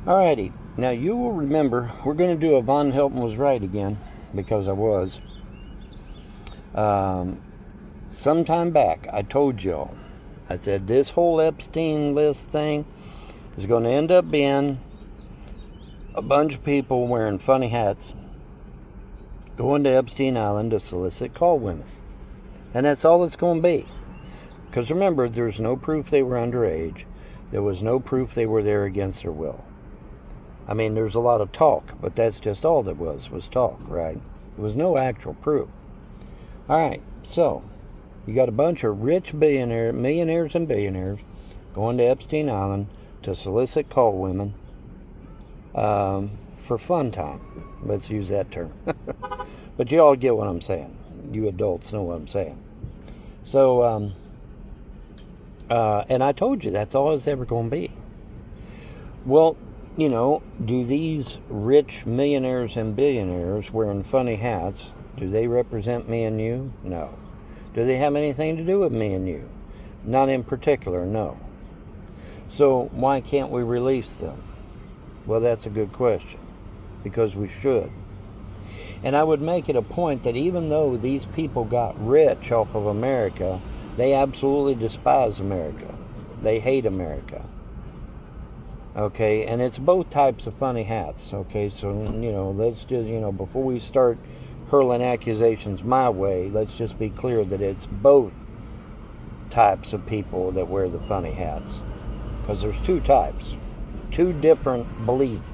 Alrighty, now you will remember we're going to do a Von Helton was right again, because I was. Sometime back, I told y'all, I said this whole Epstein list thing is going to end up being a bunch of people wearing funny hats going to Epstein Island to solicit call women. And that's all it's going to be. Because remember, there's no proof they were underage. There was no proof they were there against their will. I mean, there's a lot of talk, but that's just all there was talk, right? There was no actual proof. All right, so you got a bunch of rich millionaires and billionaires going to Epstein Island to solicit call women for fun time. Let's use that term. But you all get what I'm saying. You adults know what I'm saying. So, and I told you that's all it's ever going to be. Well, you know, do these rich millionaires and billionaires wearing funny hats, do they represent me and you? No. Do they have anything to do with me and you? Not in particular, no. So why can't we release them? Well, that's a good question. Because we should. And I would make it a point that even though these people got rich off of America, they absolutely despise America. They hate America. Okay, and it's both types of funny hats. Okay, so, you know, let's just, you know, before we start hurling accusations my way, let's just be clear that it's both types of people that wear the funny hats. Because there's two types. Two different beliefs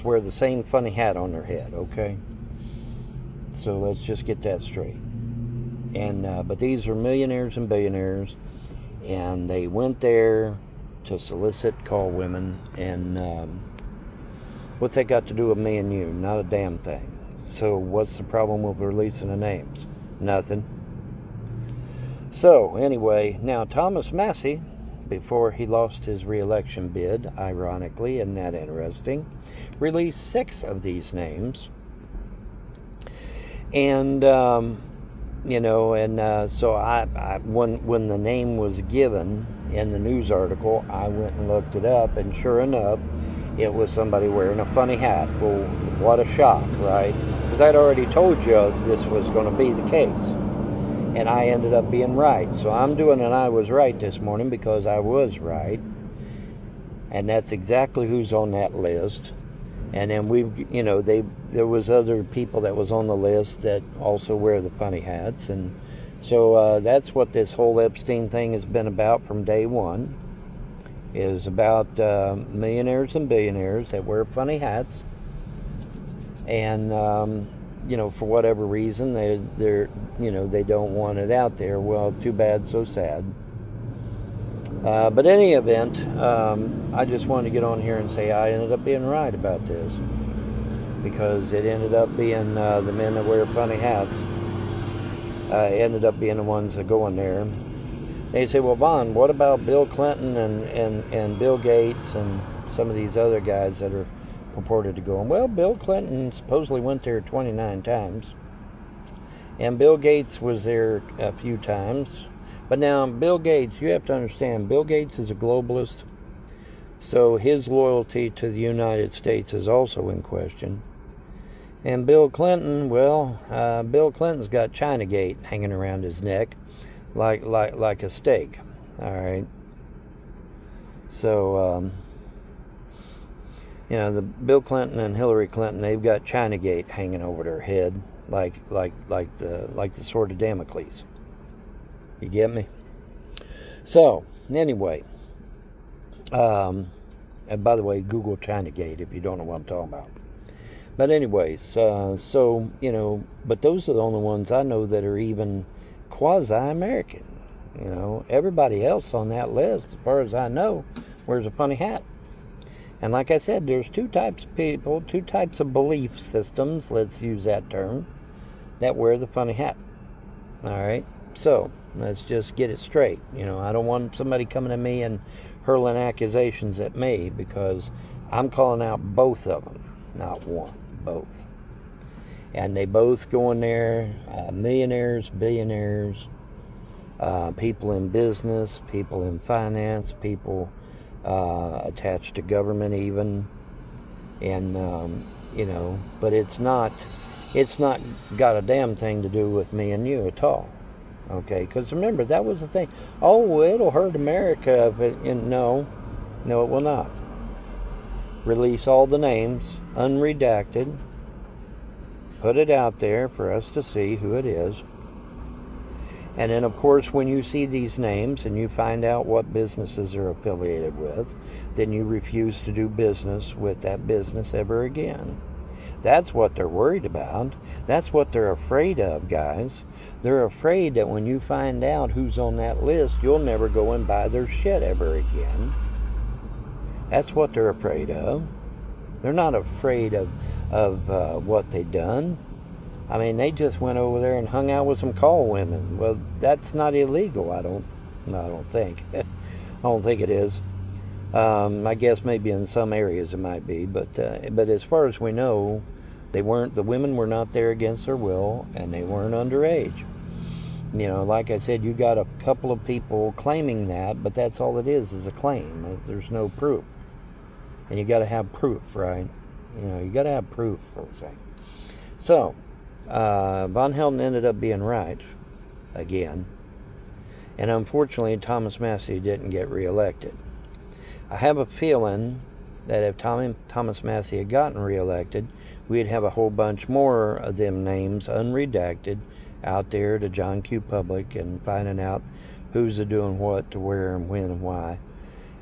wear the same funny hat on their head, okay? So let's just get that straight. And but these are millionaires and billionaires, and they went there to solicit call women, and what's that got to do with me and you? Not a damn thing. So what's the problem with releasing the names? Nothing. So anyway, now Thomas Massie, before he lost his re-election bid, ironically, isn't that interesting, released 6 of these names. And, you know, and so when the name was given in the news article, I went and looked it up, and sure enough, it was somebody wearing a funny hat. Well, what a shock, right? Because I'd already told you this was going to be the case. And I ended up being right. So I'm doing an I was right this morning because I was right. And that's exactly who's on that list. And then there was other people that was on the list that also wear the funny hats. And so that's what this whole Epstein thing has been about from day one. Is about millionaires and billionaires that wear funny hats. And you know, for whatever reason, they don't want it out there. Well, too bad, so sad. But in any event, I just wanted to get on here and say I ended up being right about this, because it ended up being the men that wear funny hats ended up being the ones that go in there. They say, well, Von, what about Bill Clinton and Bill Gates and some of these other guys that are purported to go on? Well, Bill Clinton supposedly went there 29 times. And Bill Gates was there a few times. But now, Bill Gates, you have to understand, Bill Gates is a globalist. So his loyalty to the United States is also in question. And Bill Clinton, well, Bill Clinton's got Chinagate hanging around his neck like a stake. All right. So, you know, the Bill Clinton and Hillary Clinton, they've got Chinagate hanging over their head like the sword of Damocles. You get me? So, anyway, and by the way, Google Chinagate if you don't know what I'm talking about. But anyways, so, you know, but those are the only ones I know that are even quasi-American. You know, everybody else on that list, as far as I know, wears a funny hat. And like I said, there's 2 types of people, 2 types of belief systems, let's use that term, that wear the funny hat. All right? So, let's just get it straight. You know, I don't want somebody coming at me and hurling accusations at me, because I'm calling out both of them, not one, both. And they both go in there, millionaires, billionaires, people in business, people in finance, people attached to government even, and but it's not got a damn thing to do with me and you at all. Okay, because remember, that was the thing. Oh, it'll hurt America, but no, it will not. Release all the names, unredacted. Put it out there for us to see who it is. And then, of course, when you see these names and you find out what businesses are affiliated with, then you refuse to do business with that business ever again. That's what they're worried about. That's what they're afraid of, guys. They're afraid that when you find out who's on that list, you'll never go and buy their shit ever again. That's what they're afraid of. They're not afraid of what they've done. I mean, they just went over there and hung out with some call women. Well, that's not illegal. I don't think. I don't think it is. I guess maybe in some areas it might be, but as far as we know, the women were not there against their will, and they weren't underage. Like I said, you got a couple of people claiming that, but that's all it is a claim. There's no proof. And you got to have proof, right? You got to have proof for the thing. So, Von Helden ended up being right again. And unfortunately, Thomas Massie didn't get reelected. I have a feeling that if Thomas Massie had gotten reelected, we'd have a whole bunch more of them names unredacted out there to John Q. Public and finding out who's doing what to where and when and why.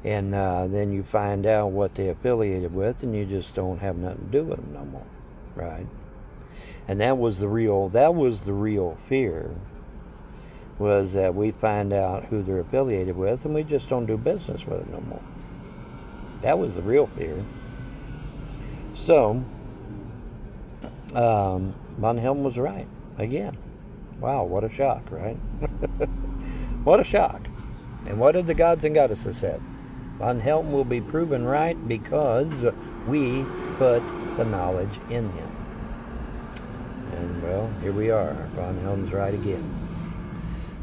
And then you find out what they affiliated with, and you just don't have nothing to do with them no more, right? And that was the real fear, was that we find out who they're affiliated with, and we just don't do business with it no more. That was the real fear. So, Von Helden was right again. Wow, what a shock, right? What a shock. And what did the gods and goddesses say? Von Helden will be proven right because we put the knowledge in him. And, well, here we are. Von Helden's right again.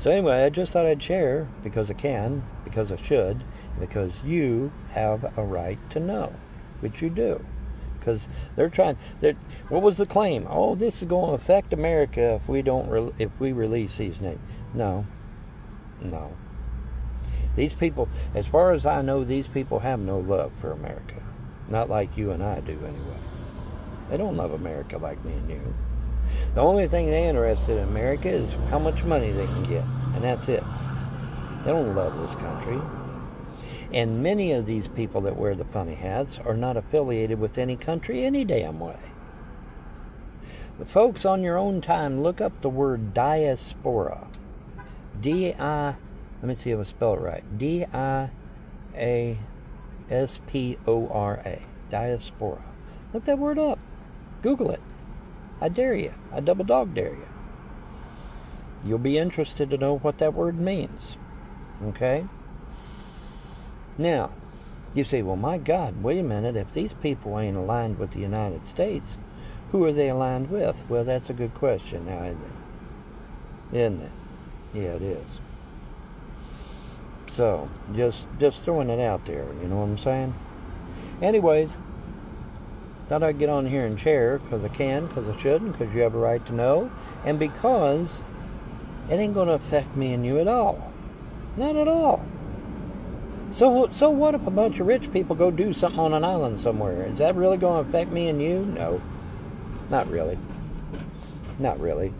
So anyway, I just thought I'd share, because I can, because I should, because you have a right to know, which you do. Because what was the claim? Oh, this is going to affect America if we release these names. No. These people, as far as I know, these people have no love for America. Not like you and I do, anyway. They don't love America like me and you. The only thing they're interested in America is how much money they can get, and that's it. They don't love this country. And many of these people that wear the funny hats are not affiliated with any country any damn way. But folks, on your own time, look up the word diaspora. Let me see if I spell it right. D-I-A-S-P-O-R-A. Diaspora. Look that word up. Google it. I dare you. I double dog dare you. You'll be interested to know what that word means. Okay? Now, you say, well, my God, wait a minute. If these people ain't aligned with the United States, who are they aligned with? Well, that's a good question now, isn't it? Yeah, it is. So, just throwing it out there, you know what I'm saying? Anyways, thought I'd get on here and share, because I can, because I should, and because you have a right to know, and because it ain't going to affect me and you at all. Not at all. So what if a bunch of rich people go do something on an island somewhere? Is that really going to affect me and you? No. Not really. Not really.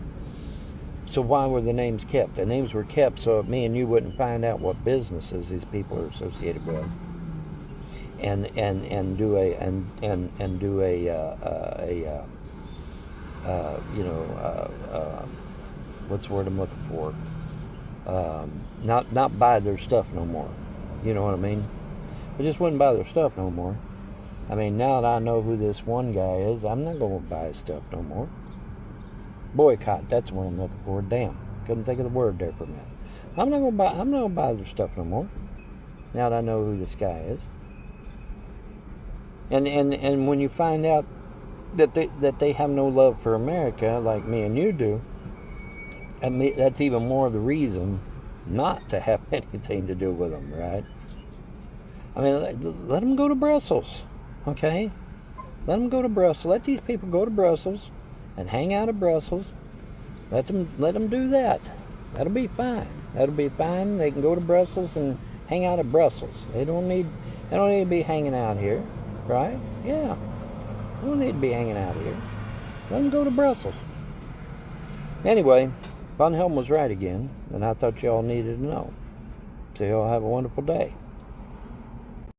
So why were the names kept? The names were kept so me and you wouldn't find out what businesses these people are associated with, and do a what's the word I'm looking for? Not buy their stuff no more. You know what I mean? I just wouldn't buy their stuff no more. I mean, now that I know who this one guy is, I'm not going to buy his stuff no more. Boycott, that's what I'm looking for. Damn, couldn't think of the word there for a minute. I'm not gonna buy their stuff no more. Now that I know who this guy is. And when you find out that they have no love for America like me and you do, that's even more the reason not to have anything to do with them, right? I mean, let them go to Brussels, okay? Let them go to Brussels. Let these people go to Brussels and hang out at Brussels. Let them do that. That'll be fine. That'll be fine. They can go to Brussels and hang out at Brussels. They don't need to be hanging out here, right? Yeah. They don't need to be hanging out here. Let them go to Brussels. Anyway, Von Helm was right again, and I thought y'all needed to know. So y'all have a wonderful day.